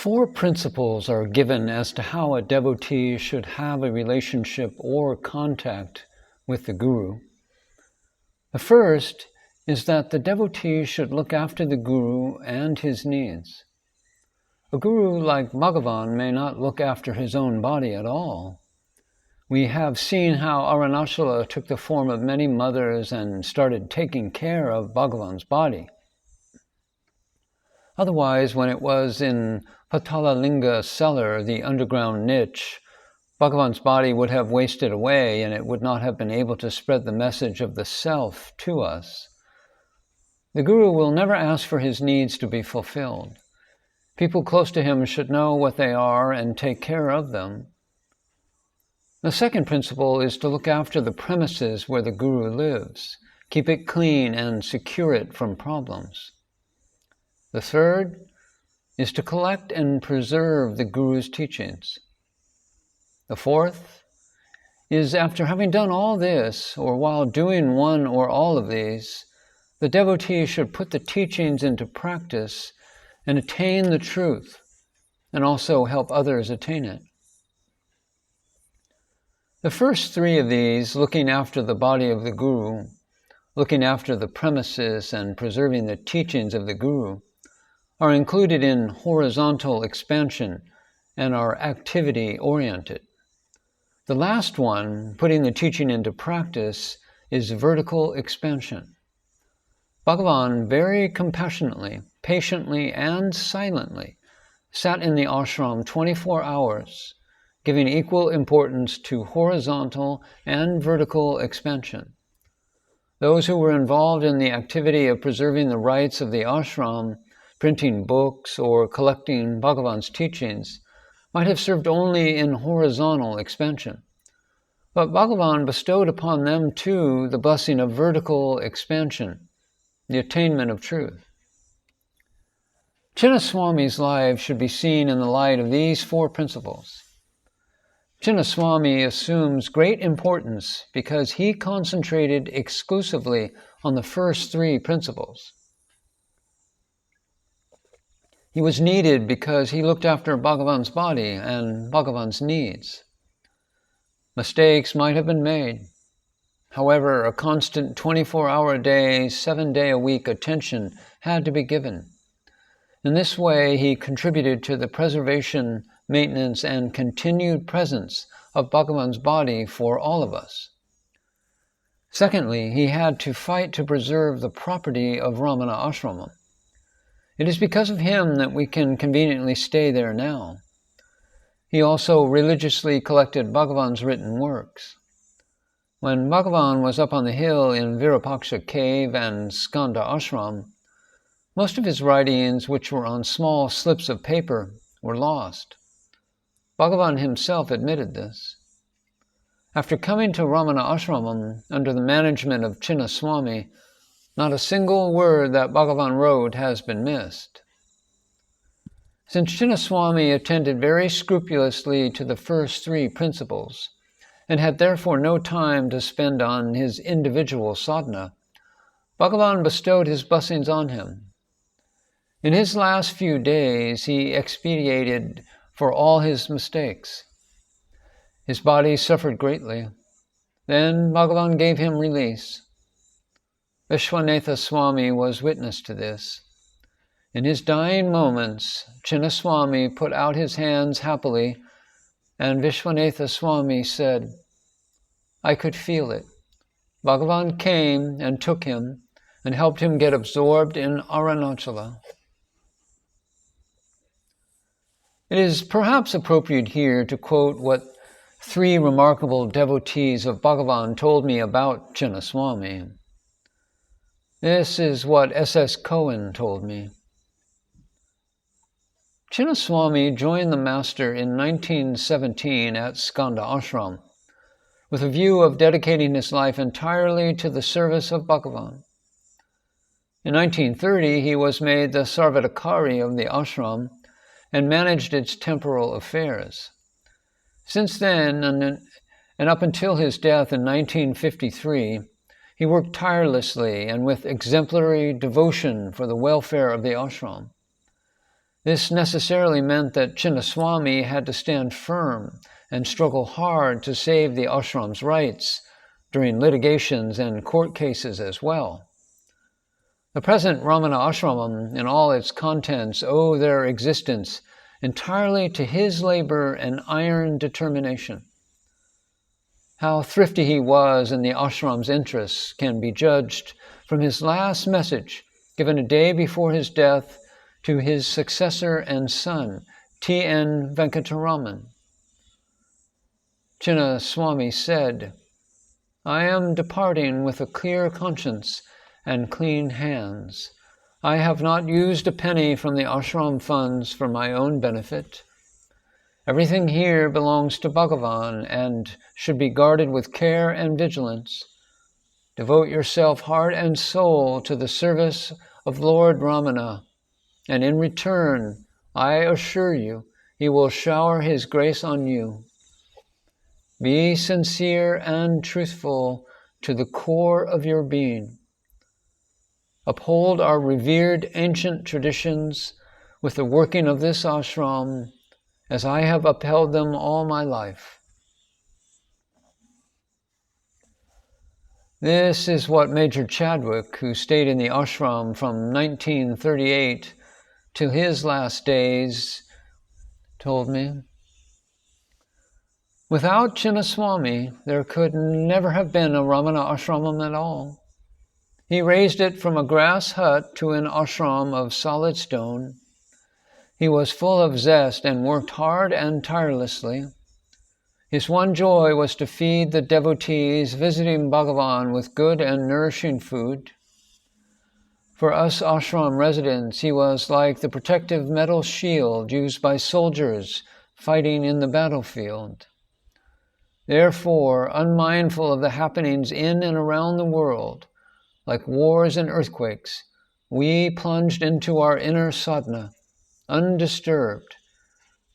4 principles are given as to how a devotee should have a relationship or contact with the Guru. The first is that the devotee should look after the Guru and his needs. A Guru like Bhagavan may not look after his own body at all. We have seen how Arunachala took the form of many mothers and started taking care of Bhagavan's body. Otherwise, when it was in Patalalinga cellar, the underground niche, Bhagavan's body would have wasted away and it would not have been able to spread the message of the self to us. The Guru will never ask for his needs to be fulfilled. People close to him should know what they are and take care of them. The second principle is to look after the premises where the Guru lives, keep it clean and secure it from problems. The third is to collect and preserve the Guru's teachings. The fourth is, after having done all this, or while doing one or all of these, the devotee should put the teachings into practice and attain the truth, and also help others attain it. The first 3 of these, looking after the body of the Guru, looking after the premises, and preserving the teachings of the Guru, are included in horizontal expansion and are activity-oriented. The last one, putting the teaching into practice, is vertical expansion. Bhagavan very compassionately, patiently, and silently sat in the ashram 24 hours, giving equal importance to horizontal and vertical expansion. Those who were involved in the activity of preserving the rights of the ashram, printing books, or collecting Bhagavan's teachings, might have served only in horizontal expansion. But Bhagavan bestowed upon them too the blessing of vertical expansion, the attainment of truth. Chinna Swami's life should be seen in the light of these 4 principles. Chinna Swami assumes great importance because he concentrated exclusively on the first 3 principles. He was needed because he looked after Bhagavan's body and Bhagavan's needs. Mistakes might have been made. However, a constant 24-hour-a-day, 7-day-a-week attention had to be given. In this way, he contributed to the preservation, maintenance, and continued presence of Bhagavan's body for all of us. Secondly, he had to fight to preserve the property of Ramanasramam. It is because of him that we can conveniently stay there now. He also religiously collected Bhagavan's written works. When Bhagavan was up on the hill in Virupaksha cave and Skanda ashram, most of his writings, which were on small slips of paper, were lost. Bhagavan himself admitted this. After coming to Ramanasramam under the management of Chinna Swami, not a single word that Bhagavan wrote has been missed. Since Chinna Swami attended very scrupulously to the first 3 principles, and had therefore no time to spend on his individual sadhana, Bhagavan bestowed his blessings on him. In his last few days, he expiated for all his mistakes. His body suffered greatly. Then Bhagavan gave him release. Vishwanatha Swami was witness to this. In his dying moments, Chinna Swami put out his hands happily, and Vishwanatha Swami said, "I could feel it." Bhagavan came and took him and helped him get absorbed in Arunachala. It is perhaps appropriate here to quote what 3 remarkable devotees of Bhagavan told me about Chinna Swami. This is what S.S. Cohen told me. Chinna Swami joined the Master in 1917 at Skanda ashram, with a view of dedicating his life entirely to the service of Bhagavan. In 1930, he was made the Sarvadakari of the ashram and managed its temporal affairs. Since then, and up until his death in 1953, he worked tirelessly and with exemplary devotion for the welfare of the ashram. This necessarily meant that Chinna Swami had to stand firm and struggle hard to save the ashram's rights during litigations and court cases as well. The present Ramanasramam and all its contents owe their existence entirely to his labor and iron determination. How thrifty he was in the ashram's interests can be judged from his last message, given a day before his death to his successor and son, T.N. Venkataraman. Chinna Swami said, "I am departing with a clear conscience and clean hands. I have not used a penny from the ashram funds for my own benefit. Everything here belongs to Bhagavan and should be guarded with care and vigilance. Devote yourself heart and soul to the service of Lord Ramana, and in return, I assure you, he will shower his grace on you. Be sincere and truthful to the core of your being. Uphold our revered ancient traditions with the working of this ashram as I have upheld them all my life." This is what Major Chadwick, who stayed in the ashram from 1938 till his last days, told me. Without Chinna Swami, there could never have been a Ramana ashramam at all. He raised it from a grass hut to an ashram of solid stone. He was full of zest and worked hard and tirelessly. His one joy was to feed the devotees visiting Bhagavan with good and nourishing food. For us ashram residents, he was like the protective metal shield used by soldiers fighting in the battlefield. Therefore, unmindful of the happenings in and around the world, like wars and earthquakes, we plunged into our inner sadhana, undisturbed,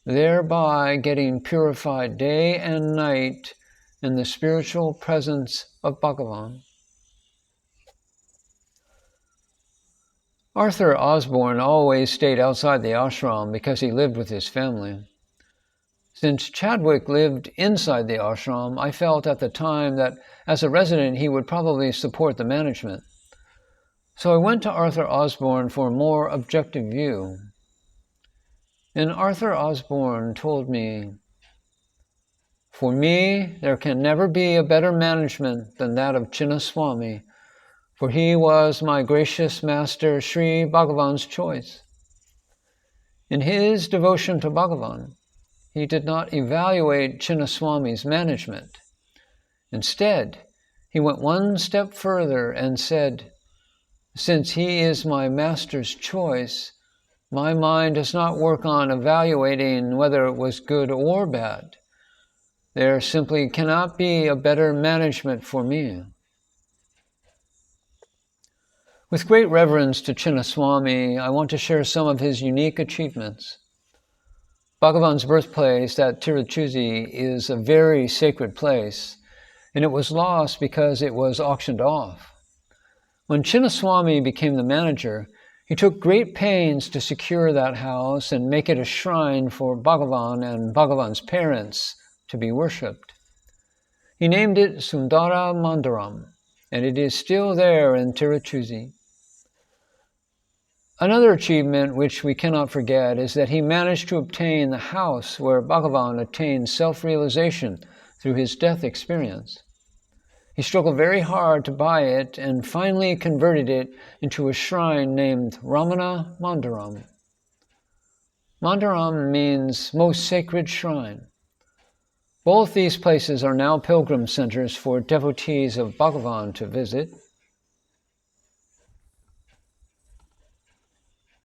thereby getting purified day and night in the spiritual presence of Bhagavan. Arthur Osborne always stayed outside the ashram because he lived with his family. Since Chadwick lived inside the ashram, I felt at the time that as a resident he would probably support the management. So I went to Arthur Osborne for a more objective view. And Arthur Osborne told me, "For me, there can never be a better management than that of Chinna Swami, for he was my gracious master Sri Bhagavan's choice. In his devotion to Bhagavan, he did not evaluate Chinna Swami's management. Instead, he went one step further and said, 'Since he is my master's choice, my mind does not work on evaluating whether it was good or bad. There simply cannot be a better management for me.'" With great reverence to Chinna Swami, I want to share some of his unique achievements. Bhagavan's birthplace at Tiruchuzi is a very sacred place, and it was lost because it was auctioned off. When Chinna Swami became the manager, he took great pains to secure that house and make it a shrine for Bhagavan and Bhagavan's parents to be worshipped. He named it Sundara Mandiram, and it is still there in Tiruchuzi. Another achievement which we cannot forget is that he managed to obtain the house where Bhagavan attained self-realization through his death experience. He struggled very hard to buy it and finally converted it into a shrine named Ramana Mandiram. Mandiram means most sacred shrine. Both these places are now pilgrim centers for devotees of Bhagavan to visit.